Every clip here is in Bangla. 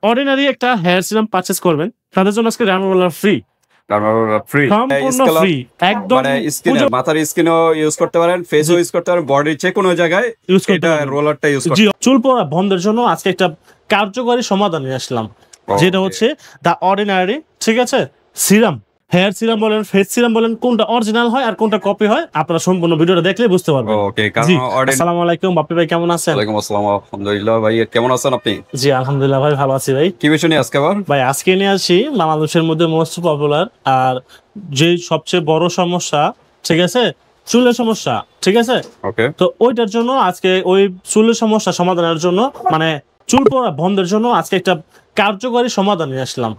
অর্ডিনারি একটা হেয়ার সিরাম পারচেজ করবেন, তাদের জন্য আজকে ডার্মারোলার ফ্রি। সম্পূর্ণ ফ্রি, একদম মানে স্কিনে, মাথার স্কিনও ইউজ করতে পারেন, ফেসও ইউজ করতে পারেন, বডির যে কোনো জায়গায় ইউজ করতে পারেন। রোলারটা ইউজ করতে জি, চুল পড়া বন্ধের জন্য আজকে একটা কার্যকরী সমাধান নিয়ে আসলাম, যেটা হচ্ছে দ্য অর্ডিনারি। ঠিক আছে, সিরাম, হেয়ার সিরাম বলেন, ফেস সিরাম বলেন, কোনটা অরিজিনাল হয় আর কোনটা কপি হয় আপনারা সম্পূর্ণ ভিডিওটা দেখলে বুঝতে পারবেন। ওকে, জি, আসসালামু আলাইকুম বাপ্পি ভাই, কেমন আছেন? ওয়ালাইকুম আসসালাম, আলহামদুলিল্লাহ। ভাই কেমন আছেন আপনি? জি আলহামদুলিল্লাহ ভাই, ভালো আছি ভাই। কি বিষয় নিয়ে আজকে আবার? ভাই আজকে নিয়ে আসি বাংলাদেশের মধ্যে মোস্ট পপুলার আর যে সবচেয়ে বড় সমস্যা, ঠিক আছে, চুলের সমস্যা। ঠিক আছে, ওকে, তো ওইটার জন্য আজকে ওই চুলের সমস্যা সমাধানের জন্য, মানে চুল পড়া বন্ধের জন্য আজকে একটা কার্যকরী সমাধান নিয়ে আসলাম,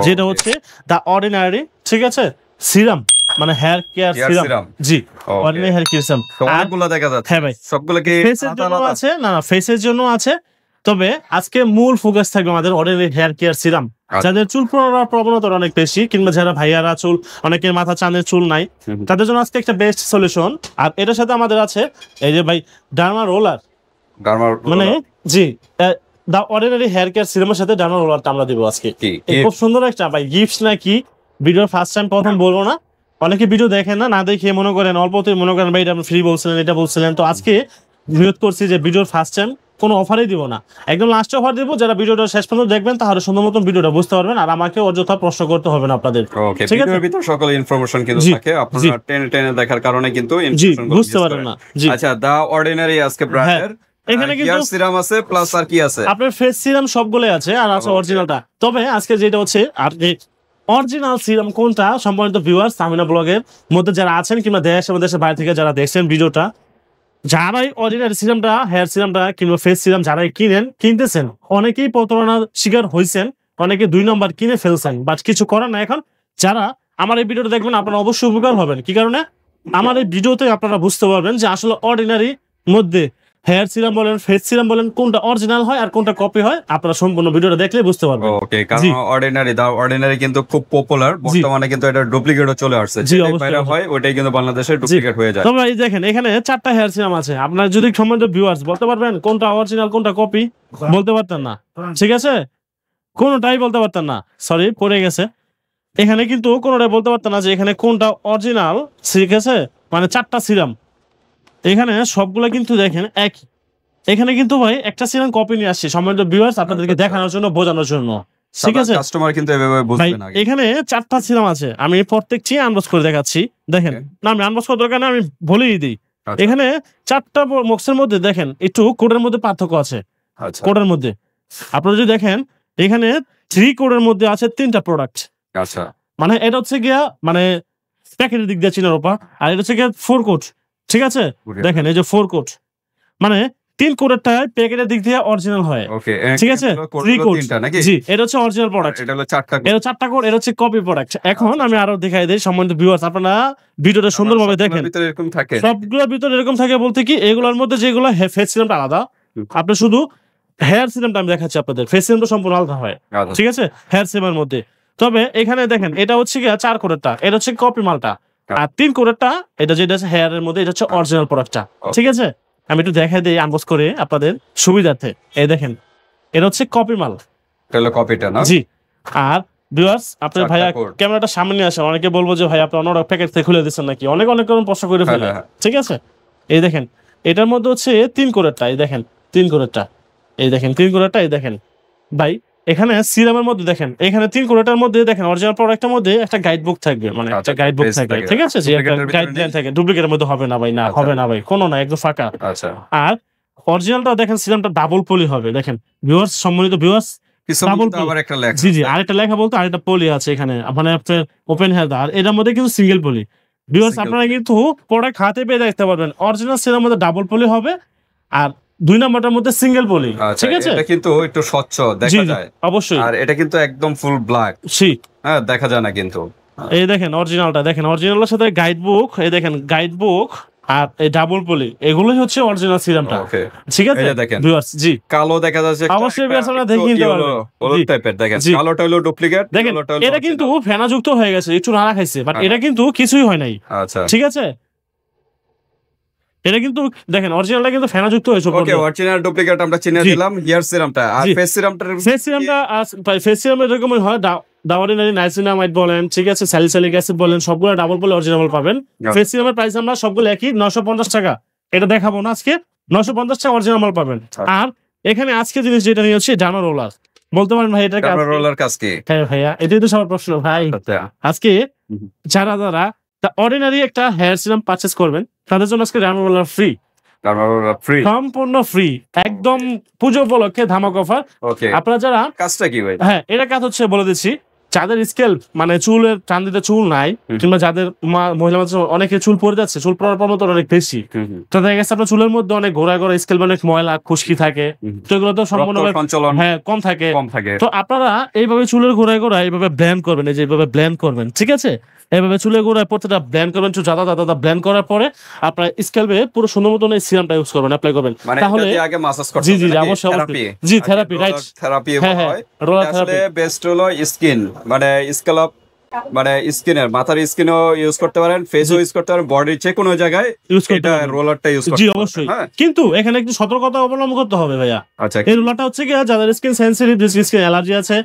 যেটা হচ্ছে দ্য অর্ডিনারি। ঠিক আছে, সিরাম, মানে হেয়ার কেয়ার সিরাম। জি, অর্ডিনারি হেয়ার কেয়ার সিরাম। অনেকগুলো দেখা যাচ্ছে। হ্যাঁ ভাই, সবগুলো কি ফেসের জন্য আছে? না, ফেসের জন্য আছে, তবে আজকে মূল ফোকাস থাকবে আমাদের অর্ডিনারি হেয়ার কেয়ার সিরাম। যাদের চুল পড়ার প্রবণতা অনেক বেশি, কিংবা যারা ভাইয়ারা চুল, অনেকের মাথা চাঁদের চুল নাই, তাদের জন্য আজকে একটা বেস্ট সলিউশন। আর এটার সাথে আমাদের আছে এই যে ভাই ডার্মা রোলার, মানে জি, দা অর্ডিনারি হেয়ার কেয়ার সিরামের সাথে ডার্মা রোলারটা আমরা দিব আজকে। খুব সুন্দর একটা ভাই গিফট নাকি, ভিডিওর ফার্স্ট টাইম প্রথম বলবো না, অনেকে ভিডিও দেখেন না, না দেখে মনে করেন অল্পতেই মনে করেন ভাই এটা আপনি ফ্রি বলছিলেন, এটা বলছিলেন। তো আজকে নিয়োগ করছি যে ভিডিওর ফার্স্ট টাইম কোনো অফারই দিব না, একদম লাস্ট অফার দিব। যারা ভিডিওটা শেষ পর্যন্ত দেখবেন তাহলে সুন্দর মতন ভিডিওটা বুঝতে পারবেন, আর আমাকে অযথা প্রশ্ন করতে হবে না আপনাদের। ঠিক আছে, ভিডিওর ভিতর সকল ইনফরমেশন কিন্তু থাকে, আপনারা টেনে দেখার কারণে কিন্তু ইনফরমেশন বুঝতে পারেন না। আচ্ছা, দা অর্ডিনারি আজকে ব্র্যান্ডের এখানে কিন্তু হেয়ার সিরাম আছে, প্লাস আর কি আছে? আপনার ফেস সিরাম সবগুলোই আছে, আর আছে অরিজিনালটা। তবে আজকে যেটা হচ্ছে আর অরিজিনাল সিরাম কোনটা, সম্মানিত ভিউয়ার্স সামিনা ব্লগের মধ্যে যারা আছেন, কিংবা দেশ এবং দেশের বাইরে থেকে যারা দেখছেন ভিডিওটা, যারাই অরিজিনাল সিরামটা, হেয়ার সিরামটা কিংবা ফেস সিরাম যারাই কিনতেছেন, অনেকেই প্রতারণার শিকার হয়েছেন, অনেকে 2 নম্বর কিনে ফেলছেন, বাট কিছু করার না। এখন যারা আমার এই ভিডিওটা দেখবেন আপনারা অবশ্যই উপকার হবেন। কি কারণে? আমার এই ভিডিওতে আপনারা বুঝতে পারবেন যে আসলে অর্ডিনারি মধ্যে হেয়ার সিরাম বলেন, ফেস সিরাম বলেন, কোনটা অরিজিনাল হয় আর কোনটা কপি হয় আপনারা সম্পূর্ণ ভিডিওটা দেখলে বুঝতে পারবেন। ওকে, কারণ অর্ডিনারি কিন্তু খুব পপুলার বর্তমানে, কিন্তু এটা ডুপ্লিকেটও চলে আসছে, যেটা ভাইরাল হয় ওইটাই কিন্তু বাংলাদেশে ডুপ্লিকেট হয়ে যায়। তবে এই দেখেন এখানে 4টা হেয়ার সিরাম আছে, আপনারা যদি সম্বন্ধে ভিউয়ার্স বলতে পারবেন কোনটা অরিজিনাল কোনটা কপি, বলতে পারতেন না। ঠিক আছে, কোনটাই বলতে পারতেন না, সরি পড়ে গেছে। এখানে কিন্তু কোনটাই বলতে পারতেন না যে এখানে কোনটা অরিজিনাল। ঠিক আছে, মানে 4টা সিরাম এখানে সবগুলা কিন্তু দেখেন একই। এখানে কিন্তু ভাই একটা সিরাম কপি নিয়ে আসছে সম্মানিত ভিউয়ার্স আপনাদেরকে দেখানোর জন্য, বোঝানোর জন্য। ঠিক আছে, কাস্টমার কিন্তু এভাবে বুঝবে না। এখানে 4টা সিরাম আছে, আমি প্রত্যেকটি আনবক্স করে দেখাচ্ছি। দেখেন, না আমি আনবক্স করার দরকার না, আমি বলেই দিই। এখানে 4টা বক্সের মধ্যে দেখেন একটু কোডের মধ্যে পার্থক্য আছে। কোডের মধ্যে আপনারা যদি দেখেন, এখানে 3 কোডের মধ্যে আছে 3টা প্রোডাক্ট। আচ্ছা, মানে এটা হচ্ছে গিয়া মানে প্যাকেটের দিক দিয়ে চিনার উপর, আর এটা হচ্ছে গিয়া 4 কোড। ঠিক আছে, দেখেন এই যে 4 কোড, মানে 3 কোডেরটা প্যাকেটের দিক দিয়ে অরিজিনাল হয়। ঠিক আছে, 3 কোড নাকি? জি, এটা হচ্ছে অরিজিনাল প্রোডাক্ট, এটা হলো 4টা কোড, এটা হচ্ছে কপি প্রোডাক্ট। এখন আমি আরো দেখাই দেই সম্মানিত ভিউয়ার্স, আপনারা ভিডিওটা সুন্দরভাবে দেখেন। এরকম থাকে, সবগুলোর ভিতরে এরকম থাকে বলতে কি, এগুলোর মধ্যে যেগুলো ফেস সিরামটা আলাদা, আপনি শুধু হেয়ার সিরামটা আমি দেখাচ্ছি আপনাদের, ফেস সিরামটা সম্পূর্ণ আলাদা হয়। ঠিক আছে, হেয়ার সিরামের মধ্যে। তবে এখানে দেখেন এটা হচ্ছে গিয়া 4 কোডেরটা, এটা হচ্ছে কপি মালটা, আর 3 কোডেরটা এটা যেটা আছে হেয়ারের মধ্যে, এটা হচ্ছে অরিজিনাল প্রোডাক্টটা। ঠিক আছে, আমি একটু দেখাই দিই আনবক্স করে আপনাদের সুবিধার্থে। এই দেখেন, এটা হচ্ছে কপি মাল, এটা হলো কপিটা না? জি। আর ভিউয়ার্স আপনার ভাইয়া ক্যামেরাটা সামনে নিয়ে আসেন, অনেকে বলবো যে ভাই আপনি অন্য প্যাকেট থেকে খুলে দিচ্ছেন নাকি, অনেক রকম প্রশ্ন করে ফেলে। ঠিক আছে, এই দেখেন এটার মধ্যে হচ্ছে 3 কোডেরটা, এই দেখেন 3 কোডেরটা, এই দেখেন 3 কোডেরটা, এই দেখেন ভাই। এখানে সিরামের মধ্যে দেখেন, এখানে 3 কোডের মধ্যে দেখেন অরিজিনাল প্রোডাক্টের মধ্যে একটা গাইড বুক থাকবে, মানে একটা গাইড বুক থাকবে। ঠিক আছে, যে একটা গাইডলাইন থাকে, ডুপ্লিকেটের মধ্যে হবে না ভাই, না হবে না ভাই, কোনো না, একদম ফাঁকা। আচ্ছা, আর অরিজিনালটা দেখেন সিরামটা ডাবল পলি হবে। দেখেন ভিউয়ার্স, সম্মানিত ভিউয়ার্স, ডাবল আবার একটা লেখা, জি জি, আরেকটা লেখা বলতে আরেকটা পলি আছে এখানে, মানে আপনার ওপেন হেয়ার, আর এটার মধ্যে কিন্তু সিঙ্গেল পলি। ভিউয়ার্স আপনারা কিন্তু প্রোডাক্ট হাতে পেয়ে দেখতে পারবেন, অরিজিনাল সিরামের মধ্যে ডাবল পলি হবে, আর 2 নাম্বারটার মধ্যে সিঙ্গেল পলি। ঠিক আছে, এটা কিন্তু একটু স্বচ্ছ দেখা যায় অবশ্যই, আর এটা কিন্তু একদম ফুল ব্ল্যাক, হ্যাঁ দেখা যায় না কিন্তু। এই দেখেন অরিজিনালটা, দেখেন অরিজিনালের সাথে গাইড বুক, এই দেখেন গাইড বুক আর এই ডাবল পলি, এগুলোই হচ্ছে অরিজিনাল সিরামটা। ঠিক আছে, ভিউয়ার্স জি, কালো দেখা যাচ্ছে, অবশ্যই ভিউয়ার্স আপনারা দেখে নিতে পারবেন, হলুদ টাইপের দেখেন, কালোটা হলো ডুপ্লিকেট। দেখেন এটা কিন্তু ফেনাযুক্ত হয়ে গেছে, একটু নাড়া খাইছে, বাট এটা কিন্তু কিছুই হয় নাই। আচ্ছা, ঠিক আছে, এটা কিন্তু দেখেন অরিজিনালটা কিন্তু ফেনাযুক্ত হয়েছে। ওকে, অরিজিনাল ডুপ্লিকেট আমরা চিনে দিলাম। হেয়ার সিরামটা আর ফেস সিরামটা, ফেস সিরাম এরকমই হয়, অর্ডিনারি নাইসিনামাইড বলেন, ঠিক আছে, স্যালিসাইলিক অ্যাসিড বলেন, সবগুলো ডাবল পলি অরিজিনাল পাবেন। ফেস সিরামের প্রাইস আমরা সবগুলো একই 950 টাকা। এটা দেখাবো না আজকে, 950 টাকা অরিজিনাল পাবেন। আর এখানে আজকে জিনিস যেটা নিয়ে হচ্ছে ডানো রোলার। বলতে পারেন ভাই এটা রোলার কাজ কি? হ্যাঁ ভাইয়া, এটাই তো সবার প্রশ্ন ভাই। আজকে যারা অর্ডিনারি একটা হেয়ার সিরাম পারচেজ করবেন তাদের জন্য আজকে ডানো রোলার ফ্রি, সম্পূর্ণ ফ্রি, একদম পুজো উপলক্ষে ধামাক অফার। আপনারা যারা কাজটা কি ভাই? হ্যাঁ, এটা কাজ হচ্ছে বলে দিচ্ছি। যাদের স্কেল মানে চুলের টান দিতে চুল নাই, কিংবা যাদের মহিলা অনেকে চুল পড়ে যাচ্ছে, চুল পড়ার প্রবণতা অনেক বেশি, তো দেখা গেছে আপনার চুলের মধ্যে অনেক ঘোরা স্কেল, অনেক ময়লা খুশকি থাকে, তো এগুলো তো সম্পূর্ণ হ্যাঁ কম থাকে। তো আপনারা এইভাবে চুলের গোড়ায় এইভাবে ব্লেন্ড করবেন, এই যে এইভাবে ব্লেন্ড করবেন, ঠিক আছে, এইভাবে চুলের গোড়ায় প্রত্যেকটা ব্লেন্ড করবেন, দাদা ব্লেন্ড করার পরে আপনার স্কেলবে পুরো সুন্দর মতন এই সিরামটা ইউজ করবেন, অ্যাপ্লাই করবেন। তাহলে আগে মাসাজ করতে জি অবশ্যই জি থেরাপি, রাইট, থেরাপি হয়। রোলার থেরাপি বেস্ট হলো স্কিন, মানে স্ক্যাল্প, মানে স্কিনের মাথার স্কিনও ইউজ করতে পারেন, ফেসও ইউজ করতে পারেন, বডির যে কোনো জায়গায় ইউজ করতে পারেন, রোলারটা ইউজ করতে পারেন। জি অবশ্যই, কিন্তু এখানে একটু সতর্কতা অবলম্বন করতে হবে ভাইয়া। আচ্ছা, এই রোলারটা হচ্ছে কি, যাদের স্কিন সেনসিটিভ, স্কিন অ্যালার্জি আছে,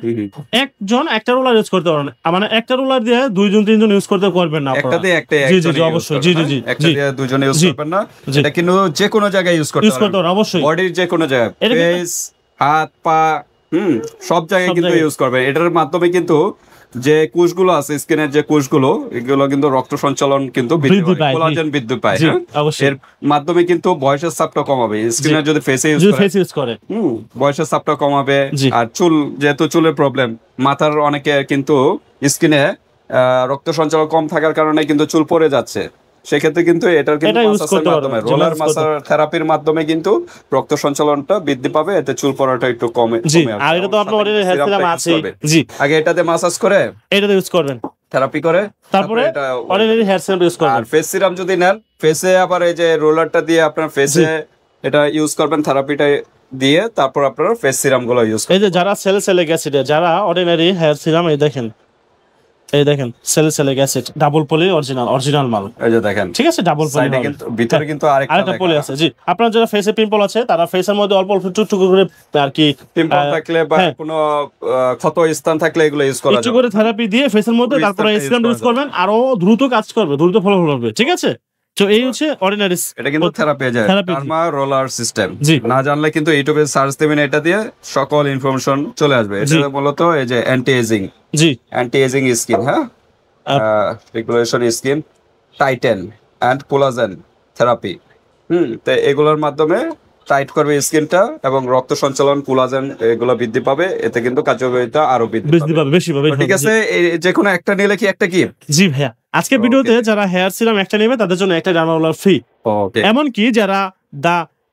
একজন একটা রোলার ইউজ করতে পারেন, মানে একটা রোলার দিয়ে 2-3 জন ইউজ করতে পারবেন না। একটা দিয়ে একটা, জি অবশ্যই, জি একটা দিয়ে দুইজন ইউজ করবেন না। এটা কিন্তু যে কোনো জায়গায় ইউজ করতে পারবেন, অবশ্যই বডির যে কোনো জায়গায়, ফেস, হাত, পা, সব জায়গায় কিন্তু ইউজ করবেন। এটার মাধ্যমে কিন্তু যে কোষগুলো আছে স্কিনের, যে কোষগুলো, এগুলো কিন্তু রক্ত সঞ্চালন কিন্তু বৃদ্ধি পায়, কোলাজেন বৃদ্ধি পায়। এর মাধ্যমে কিন্তু বয়সের চাপটা কমাবে। স্কিনের যদি ফেসে ইউজ করে বয়সের চাপটা কমাবে। আর চুল, যেহেতু চুলের প্রবলেম, মাথার অনেকে কিন্তু স্কিনে রক্ত সঞ্চালন কম থাকার কারণে কিন্তু চুল পড়ে যাচ্ছে, সেক্ষেত্রে কিন্তু এটার কিন্তু মাধ্যমে, রোলার মাসাজ থেরাপির মাধ্যমে কিন্তু রক্ত সঞ্চালনটা বৃদ্ধি পাবে, এতে চুল পড়াটা একটু কমে। আর এটা তো আপনার অরিজিনাল হেয়ার সিরাম আছে। জি, আগে এটাতে মাসাজ করে এটাতে ইউজ করবেন, থেরাপি করে, তারপরে অরিজিনাল হেয়ার সিরাম ইউজ করবেন। আর ফেস সিরাম যদি নেন, ফেসে আবার এই যে রোলারটা দিয়ে আপনার ফেসে এটা ইউজ করবেন, থেরাপিটা দিয়ে, তারপর আপনারা ফেস সিরাম গুলো ইউজ করবেন। এই যে যারা স্যালিসাইলিক অ্যাসিড, যারা অর্ডিনারি হেয়ার সিরাম, এই দেখেন স্যালিসাইলিক অ্যাসিড ডাবল পলি অরিজিনাল মাল, এই যে দেখেন, ঠিক আছে, ডাবল পলি, কিন্তু ভিতরে কিন্তু আরেকটা পলি আছে। জি, আপনারা যারা ফেসে পিম্পল আছে, তারা ফেসের মধ্যে অল্প টুকটুক করে আর কি পিম্পল থাকলে বা কোনো ক্ষত স্থান থাকলে এগুলো ইউজ করা যায়, একটু করে থেরাপি দিয়ে ফেসের মধ্যে, তারপরে সিরাম ইউজ করবেন, আরো দ্রুত কাজ করবে, দ্রুত ফলাফল হবে, ঠিক আছে। তো এই হচ্ছে অর্ডিনারি, এটা কিন্তু থেরাপি যায়, ডার্মা রোলার সিস্টেম। না জানলে কিন্তু ইউটিউবে সার্চ দিবেন, এটা দিয়ে সকল ইনফরমেশন চলে আসবে। এটা মূলত এই যে অ্যান্টি এজিং, জি অ্যান্টি এজিং স্কিন, হ্যাঁ, regulation skin, tighten and collagen therapy. তো এগুলোর মাধ্যমে টাইট করবে স্কিনটা এবং রক্ত সঞ্চালন, কোলাজেন এগুলো বৃদ্ধি পাবে, এতে কিন্তু কার্যকারিতা আরো বৃদ্ধি পাবে, বেশি পাবে। ঠিক আছে, যে কোনো একটা নিলে কি একটা কি? জি ভাইয়া, আজকে ভিডিওতে যারা হেয়ার সিরাম একটা নেবে তাদের জন্য একটা ডার্মা রোলার ফ্রি। ওকে, এমন কি যারা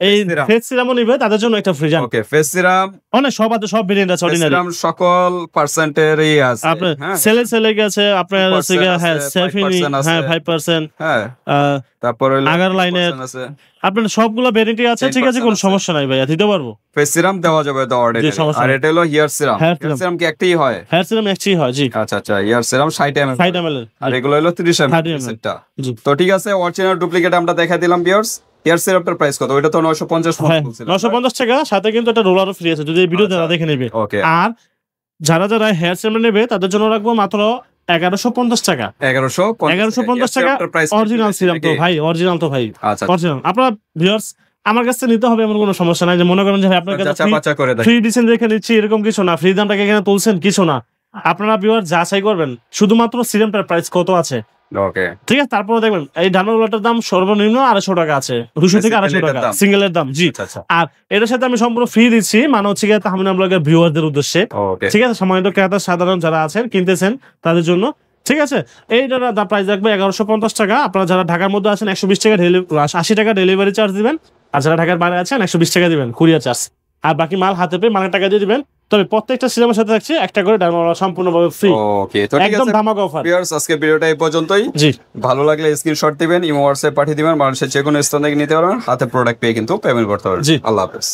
এই ফেস সিরামও নিবে তাদের জন্য একটা ফ্রি। ওকে, ফেস সিরাম অনেক সব ভেরিয়েন্ট আছে, অর্ডিনারি সিরাম সকল পার্সেন্টেরই আছে। আপনার সেলেসাইলিক আছে, আপনার আছে হ্যাঁ সেফিনি, হ্যাঁ 5%, হ্যাঁ, তারপর আগার লাইনের আছে, আপনার সবগুলো ভেরিয়েন্টই আছে, ঠিক আছে, কোনো সমস্যা নাই ভাইয়া, দিতে পারবো। ফেস সিরাম দেওয়া যাবে তো অর্ডিনারি। আর এটা হলো হেয়ার সিরাম, হেয়ার সিরাম কি একটাই হয়? হেয়ার সিরাম একটাই হয়, জি। আচ্ছা আচ্ছা, হেয়ার সিরাম 60 ml, আর এগুলো হলো 30 ml। তো ঠিক আছে, অরিজিনাল ডুপ্লিকেট আমরা দেখাই দিলাম ভিউয়ার্স। হেয়ার সিরামটার প্রাইস কত? ওটা তো 950 বলছিলাম, 950 টাকা, সাথে কিন্তু একটা রোলারও ফ্রি আছে যদি এই ভিডিও যারা দেখে নেবে। আর যারা হেয়ার সিরাম নেবে তাদের জন্য রাখবো মাত্র 1150 টাকা। 1150 টাকা অরিজিনাল সিরাম তো ভাই, অরিজিনাল তো ভাই, অরিজিনাল। আপনারা ভিউয়ার্স আমার কাছে নিতে হবে এমন কোনো সমস্যা নাই, যে মনে করেন যে ভাই আপনার কাছে ফ্রি দিচ্ছেন দেখে নিচ্ছি, এরকম কিছু না। ফ্রি দামটাকে এখানে তুলছেন কিছু না, আপনারা ভিউয়ার যাচাই করবেন শুধুমাত্র সিরামটার প্রাইস কত আছে, ঠিক আছে। তারপরে দেখবেন এই ডার্মা রোলারটার দাম সর্বনিম্ন 250 টাকা আছে, 200 থেকে 250 টাকা সিঙ্গেলের দাম, জি। আর এর সাথে আমি সম্পূর্ণ ফ্রি দিচ্ছি, মানে হচ্ছে গিয়ে তাহমিনা ব্লগের ভিউয়ারদের উদ্দেশ্যে, ঠিক আছে, সম্মানিত ক্রেতা সাধারণ যারা আছেন কিনতেছেন তাদের জন্য, ঠিক আছে। এইটার প্রাইস রাখবে 1150 টাকা। আপনারা যারা ঢাকার মধ্যে আছেন 120 টাকা 80 টাকা ডেলিভারি চার্জ দিবেন, আর যারা ঢাকার বাইরে আছেন 120 টাকা দিবেন কুরিয়ার চার্জ, আর বাকি মাল হাতে পেয়ে মালের টাকা দিয়ে দিবেন। তবে প্রত্যেকটা সিরামের সাথে থাকছে একটা করে ডার্মা রোলার সম্পূর্ণভাবে ফ্রি। ওকে, তো ঠিক আছে, একদম ধামাকা অফার। ভিউয়ার্স আজকে ভিডিওটা এই পর্যন্তই। জি, ভালো লাগলে স্ক্রিনশট দিবেন, ইমো হোয়াটসঅ্যাপ পাঠিয়ে দিবেন, মানুষের যে কোনো স্থান থেকে নিতে পারবেন, হাতে প্রোডাক্ট পেয়ে কিন্তু পেমেন্ট করতে পারবেন। জি, আল্লাহ হাফেজ।